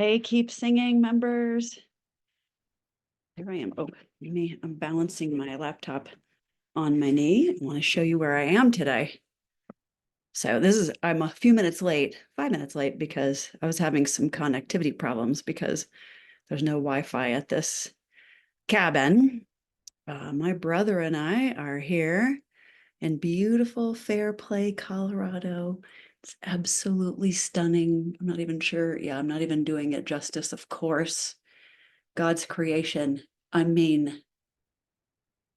Hey, keep singing, members. Here I am. Oh, I'm balancing my laptop on my knee. I want to show you where I am today. So I'm a few minutes late, 5 minutes late, because I was having some connectivity problems because there's no Wi-Fi at this cabin. My brother and I are here in beautiful Fairplay, Colorado. It's absolutely stunning. I'm not even sure. Yeah, I'm not even doing it justice, of course. God's creation. I mean,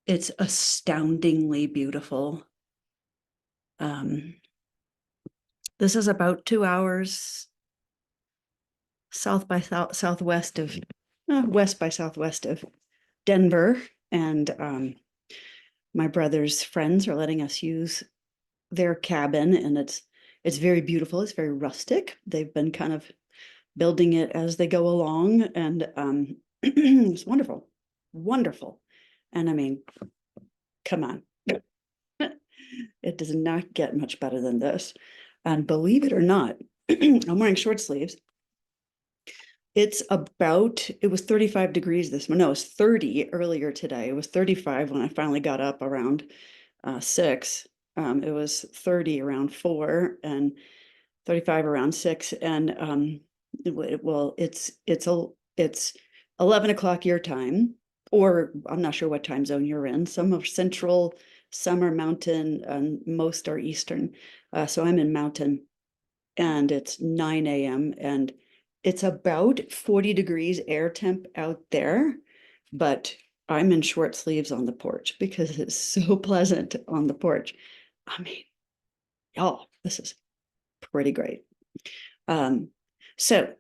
it's astoundingly beautiful. This is about 2 hours southwest of west by southwest of Denver, and my brother's friends are letting us use their cabin, and it's very beautiful. It's very rustic. They've been kind of building it as they go along, and it's wonderful, wonderful. And I mean, come on. It does not get much better than this. And believe it or not, I'm wearing short sleeves. It was 35 degrees this morning. No, it was 30 earlier today. It was 35 when I finally got up around 6. It was 30 around 4 and 35 around 6. And it's 11 o'clock your time, or I'm not sure what time zone you're in. Some are central, some are mountain, and most are eastern. So I'm in mountain, and it's 9 a.m. and it's about 40 degrees air temp out there, but I'm in short sleeves on the porch because it's so pleasant on the porch. I mean, y'all, this is pretty great. So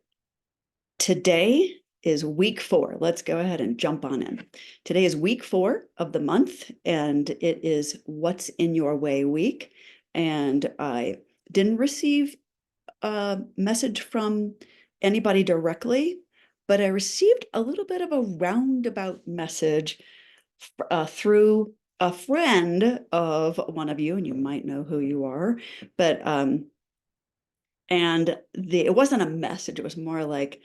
today is week 4. Let's go ahead and jump on in. Today is week 4 of the month, and it is What's in Your Way week. And I didn't receive a message from anybody directly, but I received a little bit of a roundabout message through a friend of one of you, and you might know who you are, but it wasn't a message. It was more like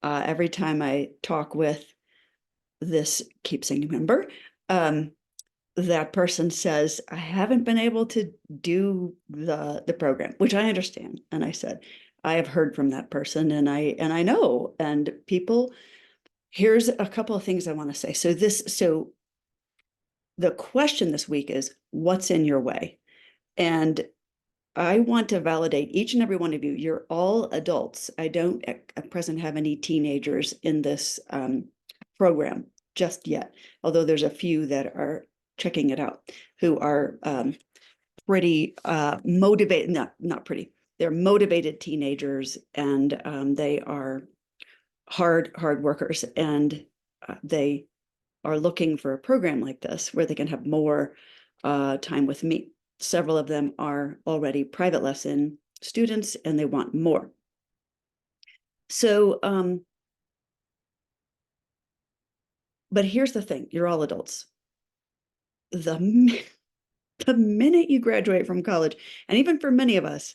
every time I talk with this Keep Singing member, that person says, I haven't been able to do the program, which I understand. And I said, I have heard from that person, and I know, and people, here's a couple of things I want to say. So the question this week is, what's in your way? And I want to validate each and every one of you. You're all adults. I don't at present have any teenagers in this program just yet, although there's a few that are checking it out who are pretty motivated, not pretty, they're motivated teenagers, and they are hard workers, and they are looking for a program like this where they can have more time with me. Several of them are already private lesson students, and they want more. So, but here's the thing, you're all adults. The minute you graduate from college, and even for many of us,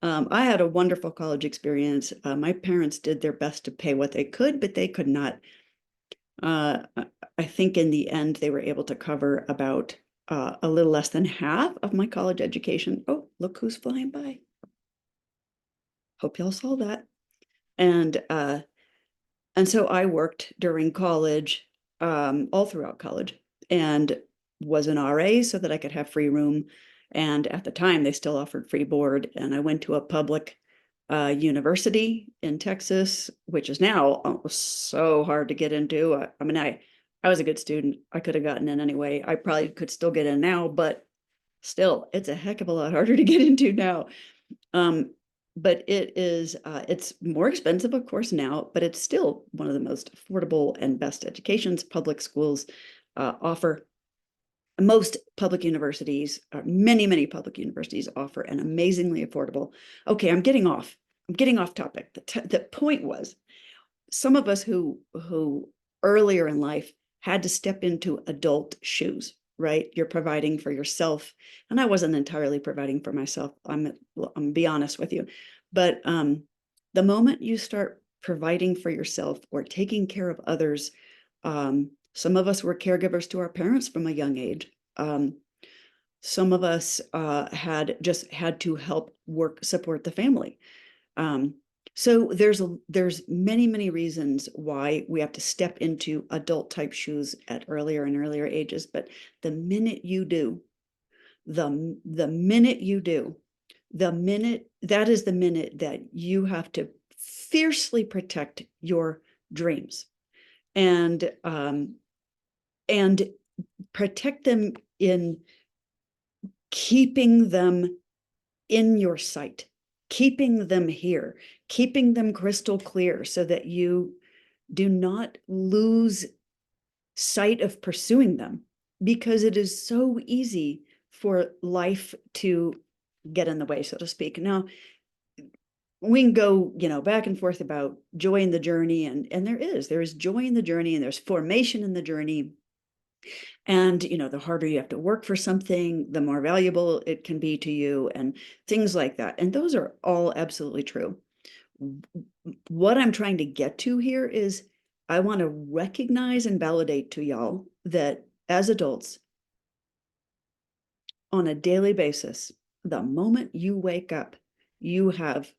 I had a wonderful college experience. My parents did their best to pay what they could, but they could not. I think in the end, they were able to cover about a little less than half of my college education. Oh, look who's flying by. Hope y'all saw that. And so I worked during college, all throughout college, and was an RA so that I could have free room. And at the time, they still offered free board. And I went to a public university in Texas, which is now so hard to get into. I mean, I was a good student. I could have gotten in anyway. I probably could still get in now, but still, it's a heck of a lot harder to get into now. But it's more expensive, of course, now, but it's still one of the most affordable and best educations public schools offer. Most public universities, many public universities offer an amazingly affordable. Okay, I'm getting off topic. The point was, some of us who earlier in life had to step into adult shoes, right? You're providing for yourself, and I wasn't entirely providing for myself. I'm be honest with you, but the moment you start providing for yourself or taking care of others. Some of us were caregivers to our parents from a young age. Some of us had to help support the family. So there's many reasons why we have to step into adult type shoes at earlier and earlier ages. But the minute you do, the minute you do, that is the minute that you have to fiercely protect your dreams and protect them in keeping them in your sight, keeping them here, keeping them crystal clear so that you do not lose sight of pursuing them, because it is so easy for life to get in the way, so to speak. Now, we can go, back and forth about joy in the journey, and there is joy in the journey, and there's formation in the journey. And, the harder you have to work for something, the more valuable it can be to you, and things like that. And those are all absolutely true. What I'm trying to get to here is I want to recognize and validate to y'all that as adults, on a daily basis, the moment you wake up, you have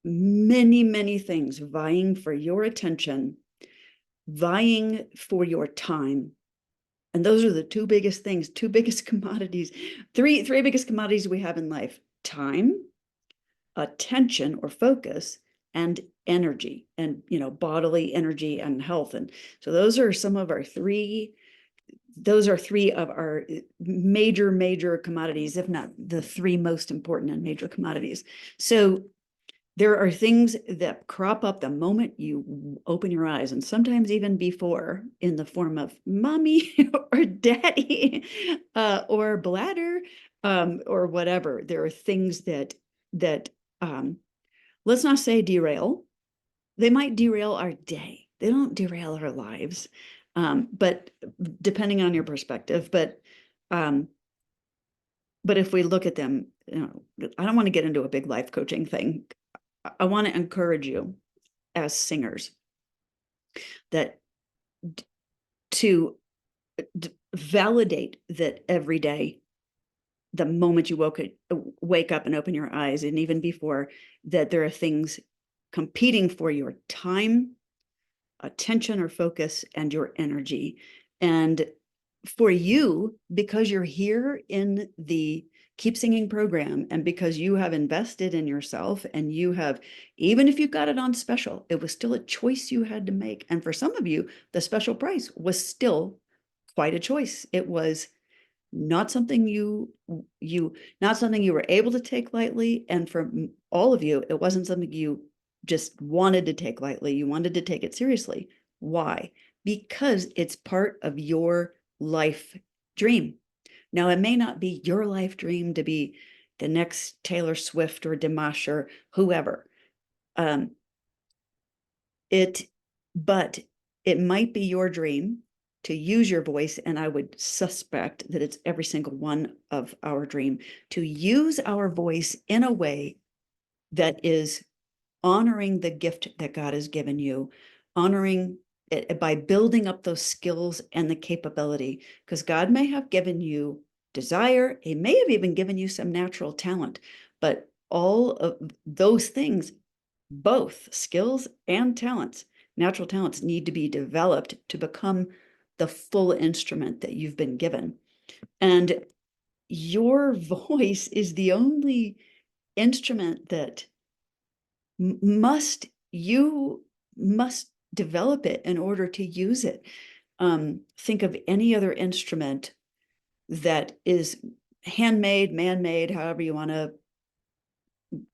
many things vying for your attention, vying for your time. And those are the two biggest things, two biggest commodities, three biggest commodities we have in life: time, attention or focus, and energy, and bodily energy and health. And so those are three of our major commodities, if not the three most important and major commodities. So there are things that crop up the moment you open your eyes, and sometimes even before, in the form of mommy or daddy or bladder or whatever. There are things that let's not say derail. They might derail our day. They don't derail our lives, but depending on your perspective. But if we look at them, I don't want to get into a big life coaching thing. I want to encourage you as singers that to validate that every day, the moment you wake up and open your eyes, and even before that, there are things competing for your time, attention or focus, and your energy. And for you, because you're here in the Keep Singing program, and because you have invested in yourself, and you have, even if you got it on special, it was still a choice you had to make. And for some of you, the special price was still quite a choice. It was not something you were able to take lightly. And for all of you, it wasn't something you just wanted to take lightly. You wanted to take it seriously. Why? Because it's part of your life dream. Now, it may not be your life dream to be the next Taylor Swift or Dimash or whoever. But it might be your dream to use your voice, and I would suspect that it's every single one of our dream, to use our voice in a way that is honoring the gift that God has given you, honoring it by building up those skills and the capability, because God may have given you desire. He may have even given you some natural talent, but all of those things, both skills and talents, natural talents, need to be developed to become the full instrument that you've been given. And your voice is the only instrument that you must develop it in order to use it. Think of any other instrument that is handmade, man-made, however you want to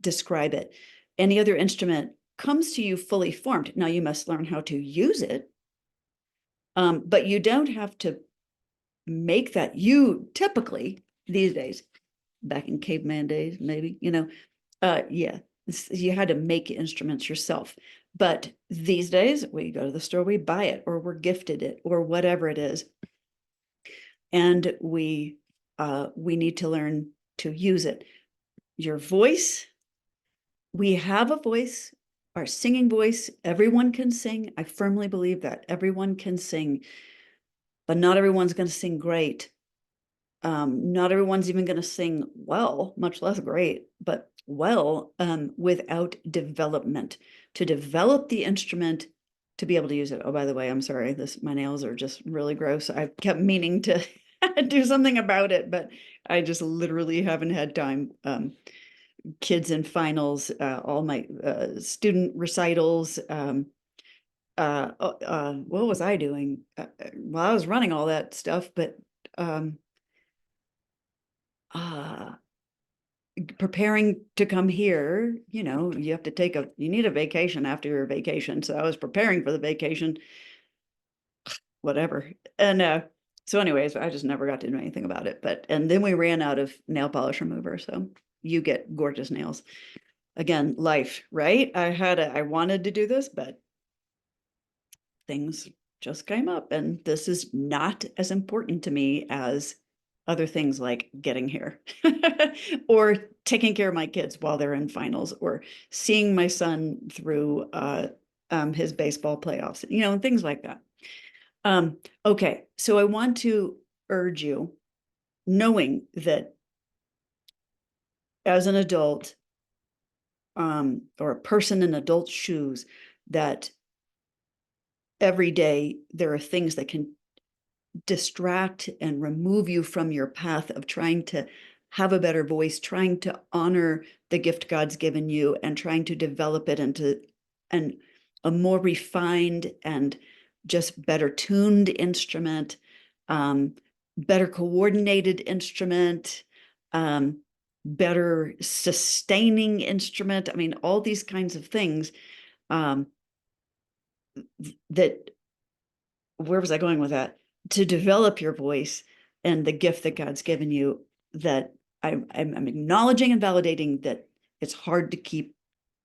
describe it. Any other instrument comes to you fully formed. Now you must learn how to use it, but you don't have to make that. You typically these days, back in caveman days, maybe, yeah, you had to make instruments yourself. But these days, we go to the store, we buy it, or we're gifted it, or whatever it is, and we need to learn to use it. Your voice, we have a voice our singing voice, everyone can sing. I firmly believe that everyone can sing, but not everyone's going to sing great. Not everyone's even going to sing well, much less great, but well, without development. To develop the instrument, to be able to use it. Oh, by the way, I'm sorry, my nails are just really gross. I kept meaning to do something about it, but I just literally haven't had time. Kids in finals, all my student recitals. What was I doing? Well, I was running all that stuff, but uh, preparing to come here, you have to you need a vacation after your vacation. So I was preparing for the vacation, whatever. And so anyways, I just never got to do anything about it. And then we ran out of nail polish remover. So you get gorgeous nails. Again, life, right? I wanted to do this, but things just came up, and this is not as important to me as other things like getting here or taking care of my kids while they're in finals, or seeing my son through his baseball playoffs, and things like that. Okay, so I want to urge you, knowing that as an adult, or a person in adult shoes, that every day there are things that can distract and remove you from your path of trying to have a better voice, trying to honor the gift God's given you, and trying to develop it into a more refined and just better tuned instrument, better coordinated instrument, better sustaining instrument. I mean, all these kinds of things that, where was I going with that? To develop your voice and the gift that God's given you, that I'm acknowledging and validating that it's hard to keep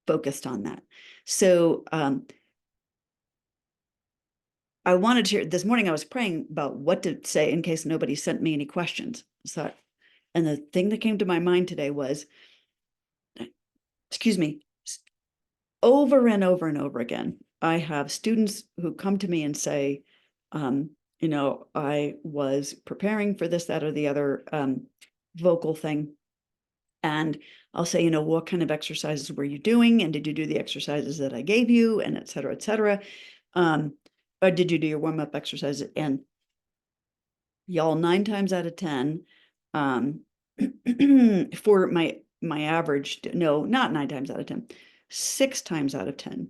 focused on that. So I wanted to, this morning I was praying about what to say in case nobody sent me any questions. So, and the thing that came to my mind today was, excuse me, over and over and over again, I have students who come to me and say, I was preparing for this, that, or the other vocal thing. And I'll say, what kind of exercises were you doing? And did you do the exercises that I gave you? And et cetera, et cetera. Or did you do your warm-up exercises? And y'all, 9 times out of 10, for my average, no, not 9 times out of 10, 6 times out of 10,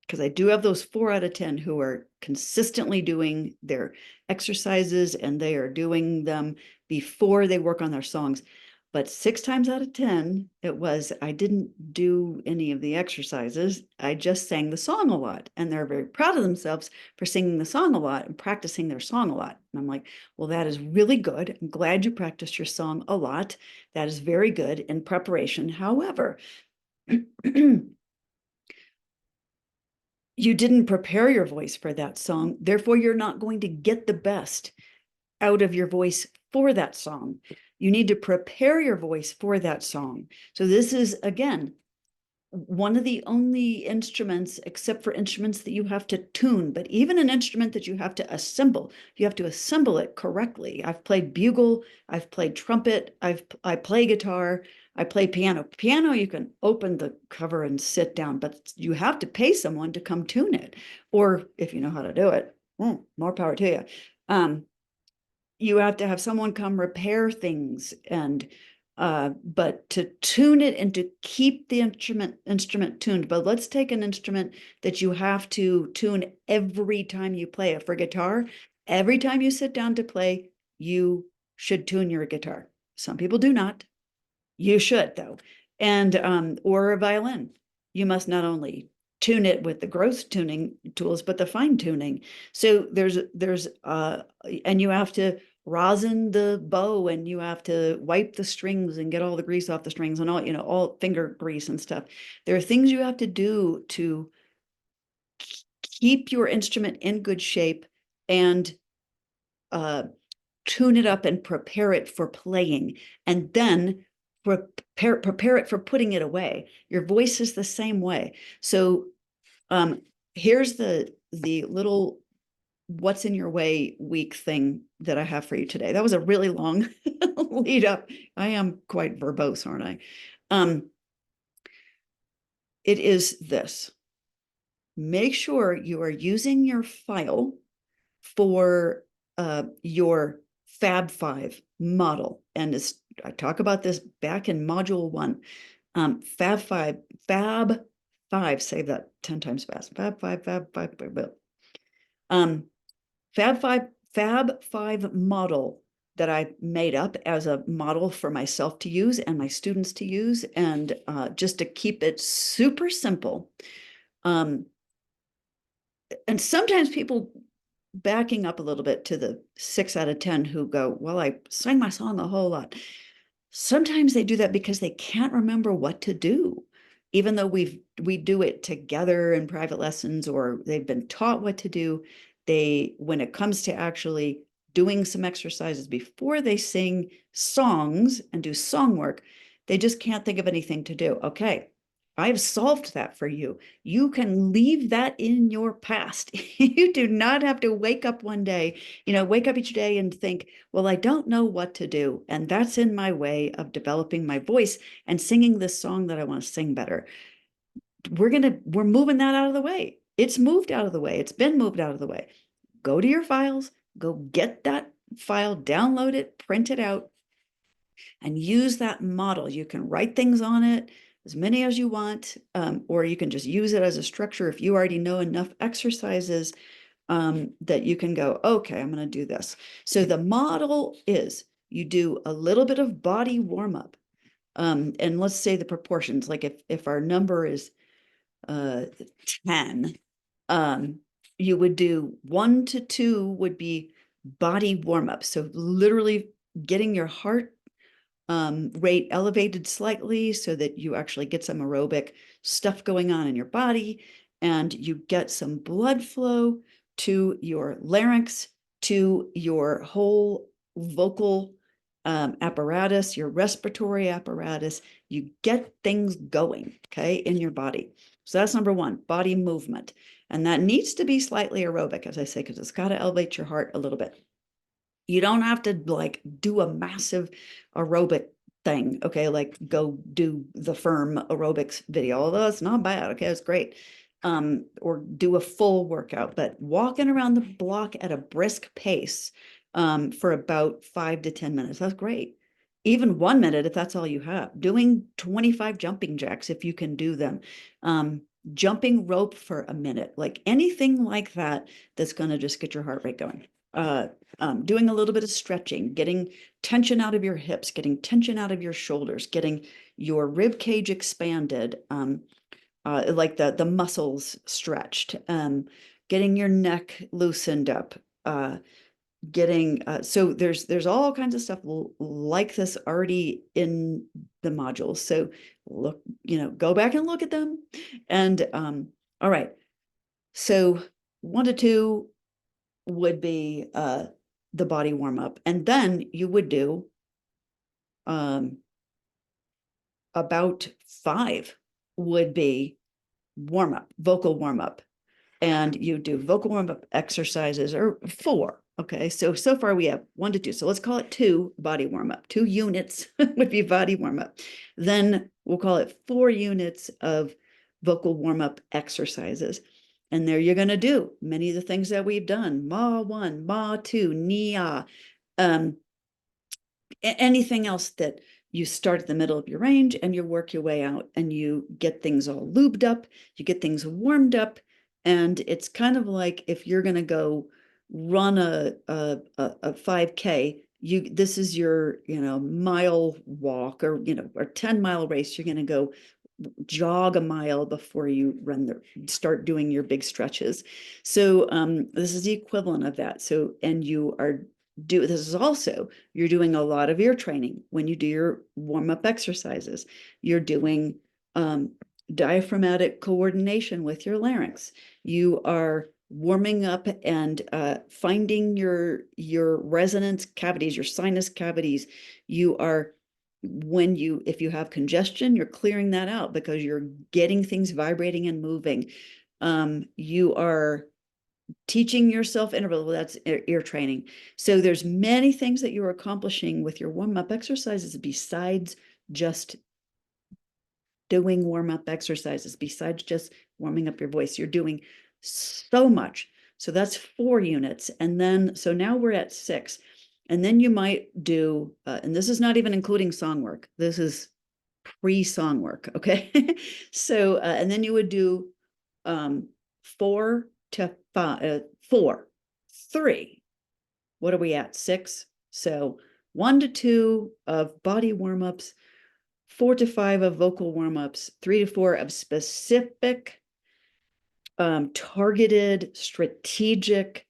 because I do have those 4 out of 10 who are consistently doing their exercises, and they are doing them before they work on their songs. But 6 times out of 10, I didn't do any of the exercises. I just sang the song a lot, and they're very proud of themselves for singing the song a lot and practicing their song a lot. And I'm like, well, that is really good. I'm glad you practiced your song a lot. That is very good in preparation. However, you didn't prepare your voice for that song. Therefore, you're not going to get the best out of your voice for that song. You need to prepare your voice for that song. So this is, again, one of the only instruments, except for instruments that you have to tune, but even an instrument that you have to assemble it correctly. I've played bugle, I've played trumpet, I play guitar, I play piano. Piano, you can open the cover and sit down, but you have to pay someone to come tune it. Or if you know how to do it, more power to you. You have to have someone come repair things, but to tune it and to keep the instrument tuned. But let's take an instrument that you have to tune every time you play it. For guitar, every time you sit down to play, you should tune your guitar. Some people do not. You should, though. And or a violin. You must not only tune it with the gross tuning tools, but the fine tuning. So and you have to rosin the bow, and you have to wipe the strings and get all the grease off the strings, and all finger grease and stuff. There are things you have to do to keep your instrument in good shape and tune it up and prepare it for playing. And then prepare it for putting it away. Your voice is the same way. So here's the little what's in your way week thing that I have for you today. That was a really long lead up. I am quite verbose, aren't I? It is this. Make sure you are using your file for your Fab 5 model. And I talk about this back in module 1. Fab 5, save that 10 times fast. Fab 5, Fab 5, Fab 5 model that I made up as a model for myself to use and my students to use, and just to keep it super simple. And sometimes people, backing up a little bit to the 6 out of 10 who go, well, I sang my song a whole lot. Sometimes they do that because they can't remember what to do, even though we do it together in private lessons, or they've been taught what to do. When it comes to actually doing some exercises before they sing songs and do song work, they just can't think of anything to do. Okay, I've solved that for you. You can leave that in your past. You do not have to wake up one day, wake up each day and think, well, I don't know what to do. And that's in my way of developing my voice and singing this song that I want to sing better. We're moving that out of the way. It's moved out of the way. It's been moved out of the way. Go to your files, go get that file, download it, print it out, and use that model. You can write things on it, as many as you want, or you can just use it as a structure if you already know enough exercises that you can go, okay, I'm going to do this. So the model is you do a little bit of body warm-up. And let's say the proportions, like if our number is 10, you would do 1 to 2 would be body warm-up. So literally getting your heart rate elevated slightly so that you actually get some aerobic stuff going on in your body, and you get some blood flow to your larynx, to your whole vocal apparatus, your respiratory apparatus. You get things going, okay, in your body. So that's number 1, body movement. And that needs to be slightly aerobic, as I say, because it's got to elevate your heart a little bit. You don't have to like do a massive aerobic thing, okay? Like go do the Firm aerobics video, although it's not bad, okay? It's great. Or do a full workout, but walking around the block at a brisk pace for about 5 to 10 minutes, that's great. Even 1 minute, if that's all you have. Doing 25 jumping jacks, if you can do them. Jumping rope for a minute, like anything like that, that's going to just get your heart rate going. Doing a little bit of stretching, getting tension out of your hips, getting tension out of your shoulders, getting your rib cage expanded, like the muscles stretched, getting your neck loosened up, getting so there's all kinds of stuff like this already in the modules. So look, go back and look at them. And all right, so 1 to 2 would be the body warm up, and then you would do about 5 would be warm up, vocal warm up, and you do vocal warm up exercises, or 4. Okay, so far we have 1 to 2. So let's call it 2 body warm up. 2 units would be body warm up. Then we'll call it 4 units of vocal warm up exercises. And there you're going to do many of the things that we've done. Ma 1, ma 2, nia. Anything else that you start at the middle of your range and you work your way out, and you get things all lubed up, you get things warmed up. And it's kind of like if you're going to go run a 5K, this is your mile walk, or 10-mile race. You're going to go jog a mile before you start doing your big stretches. So this is the equivalent of that. So, and this is also, you're doing a lot of ear training when you do your warm-up exercises. You're doing diaphragmatic coordination with your larynx. You are warming up and finding your resonance cavities, your sinus cavities. You are if you have congestion, you're clearing that out because you're getting things vibrating and moving. You are teaching yourself interval, that's ear training. So there's many things that you're accomplishing with your warm-up exercises besides just doing warm-up exercises, besides just warming up your voice. You're doing so much. So that's 4 units. And then, so now we're at 6. And then you might do, and this is not even including song work. This is pre-song work, okay? So, and then you would do 4 to 5, 4, 3. What are we at? 6. So 1 to 2 of body warm-ups, 4 to 5 of vocal warm-ups, 3 to 4 of specific, targeted, strategic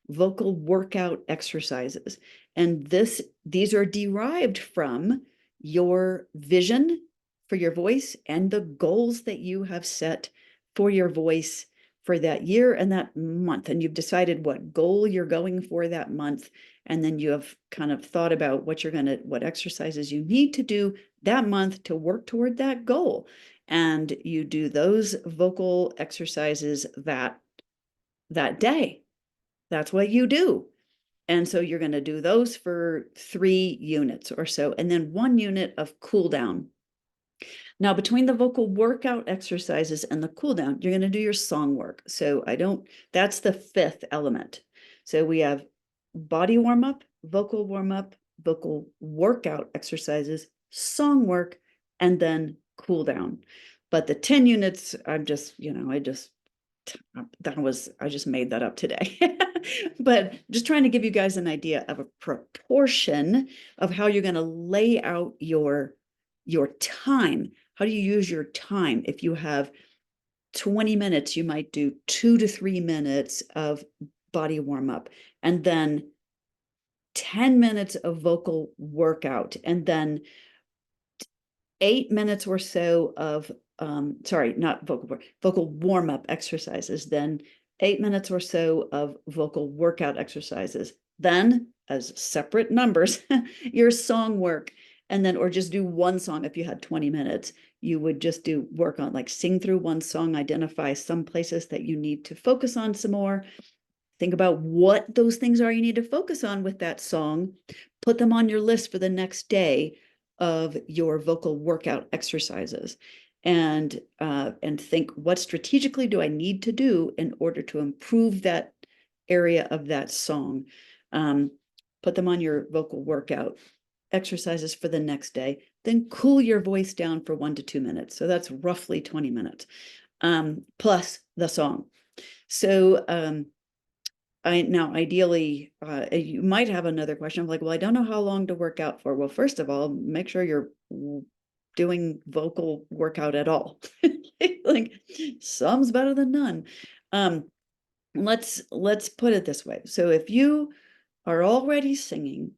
vocal workout exercises. And these are derived from your vision for your voice and the goals that you have set for your voice for that year and that month. And you've decided what goal you're going for that month. And then you have kind of thought about what exercises you need to do that month to work toward that goal. And you do those vocal exercises that day. That's what you do. And so you're going to do those for 3 units or so, and then 1 unit of cool down. Now, between the vocal workout exercises and the cool down, you're going to do your song work. So that's the 5th element. So we have body warm up, vocal workout exercises, song work, and then cool down. But the 10 units, I just made that up today. But just trying to give you guys an idea of a proportion of how you're going to lay out your time. How do you use your time? If you have 20 minutes, you might do 2 to 3 minutes of body warm up, and then 10 minutes of vocal workout, and then 8 minutes or so of not vocal warm-up exercises, then 8 minutes or so of vocal workout exercises, then as separate numbers, your song work, and then, or just do one song. If you had 20 minutes, you would just do work on, like, sing through one song, identify some places that you need to focus on some more, think about what those things are you need to focus on with that song, put them on your list for the next day of your vocal workout exercises, and think, what strategically do I need to do in order to improve that area of that song? Put them on your vocal workout exercises for the next day, then cool your voice down for 1 to 2 minutes. So that's roughly 20 minutes, plus the song. So now, ideally, you might have another question of like, well, I don't know how long to work out for. Well, first of all, make sure you're doing vocal workout at all. Like, some's better than none. Let's put it this way. So if you are already singing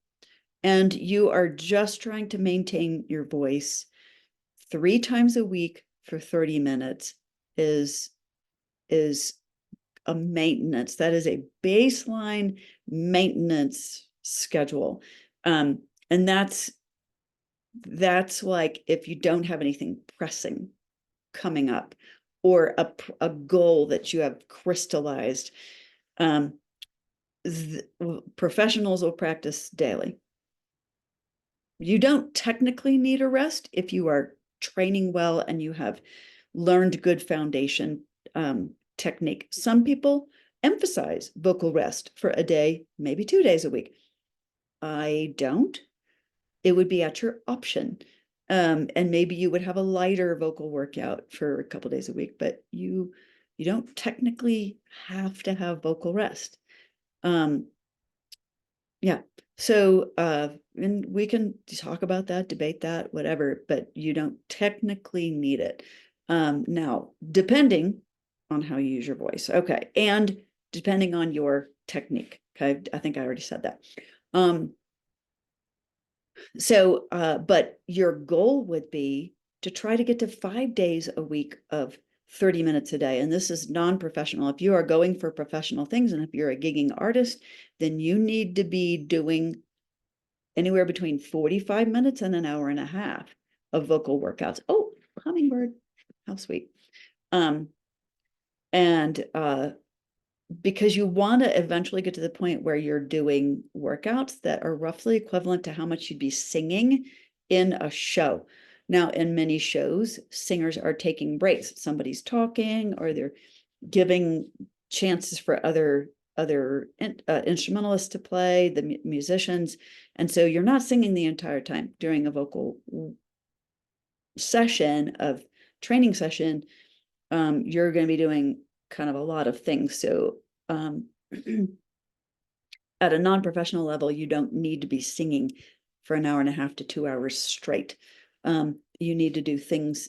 and you are just trying to maintain your voice, 3 times a week for 30 minutes is a maintenance. That is a baseline maintenance schedule. And that's like, if you don't have anything pressing coming up, or a goal that you have crystallized, professionals will practice daily. You don't technically need a rest if you are training well and you have learned good foundation technique. Some people emphasize vocal rest for a day, maybe 2 days a week. I don't. It would be at your option. And maybe you would have a lighter vocal workout for a couple days a week, but you don't technically have to have vocal rest. Yeah. So, and we can talk about that, debate that, whatever, but you don't technically need it. Now, depending on how you use your voice. Okay. And depending on your technique. Okay. I think I already said that. But your goal would be to try to get to 5 days a week of 30 minutes a day. And this is non-professional. If you are going for professional things, and if you're a gigging artist, then you need to be doing anywhere between 45 minutes and an hour and a half of vocal workouts. Oh, hummingbird, how sweet. And because you want to eventually get to the point where you're doing workouts that are roughly equivalent to how much you'd be singing in a show. Now, in many shows, singers are taking breaks. Somebody's talking, or they're giving chances for other instrumentalists to play, the musicians. And so you're not singing the entire time during a vocal session of training session. You're going to be doing kind of a lot of things. So at a non-professional level, you don't need to be singing for an hour and a half to 2 hours straight. You need to do things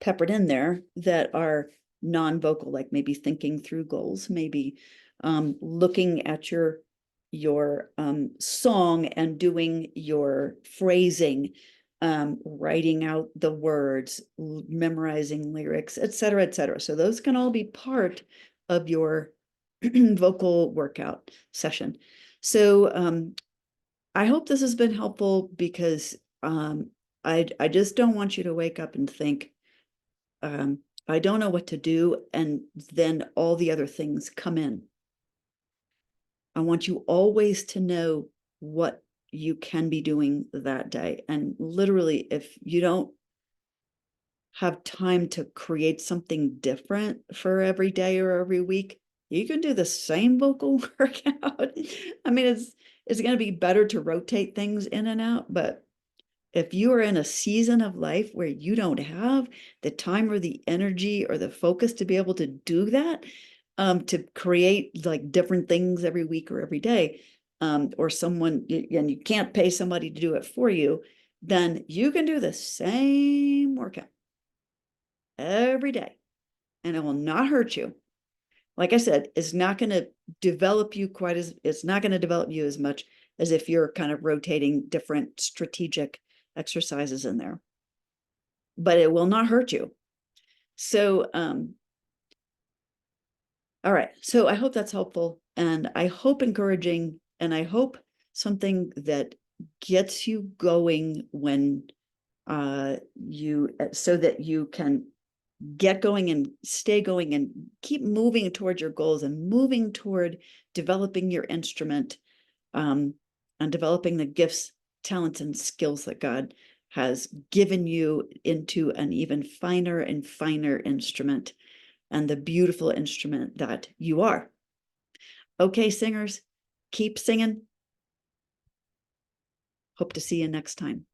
peppered in there that are non-vocal, like maybe thinking through goals, maybe looking at your song and doing your phrasing, writing out the words, memorizing lyrics, et cetera, et cetera. So those can all be part of your vocal workout session. So I hope this has been helpful, because I just don't want you to wake up and think, I don't know what to do, and then all the other things come in. I want you always to know what you can be doing that day. And literally, if you don't have time to create something different for every day or every week, you can do the same vocal workout. I mean, it's going to be better to rotate things in and out, but if you are in a season of life where you don't have the time or the energy or the focus to be able to do that, to create like different things every week or every day, or someone, and you can't pay somebody to do it for you, then you can do the same workout every day, and it will not hurt you. Like I said, it's not going to develop you it's not going to develop you as much as if you're kind of rotating different strategic exercises in there, but it will not hurt you. So, all right. So I hope that's helpful, and I hope encouraging, and I hope something that gets you going when so that you can get going and stay going and keep moving towards your goals and moving toward developing your instrument, and developing the gifts, talents, and skills that God has given you into an even finer and finer instrument, and the beautiful instrument that you are. Okay, singers, keep singing. Hope to see you next time.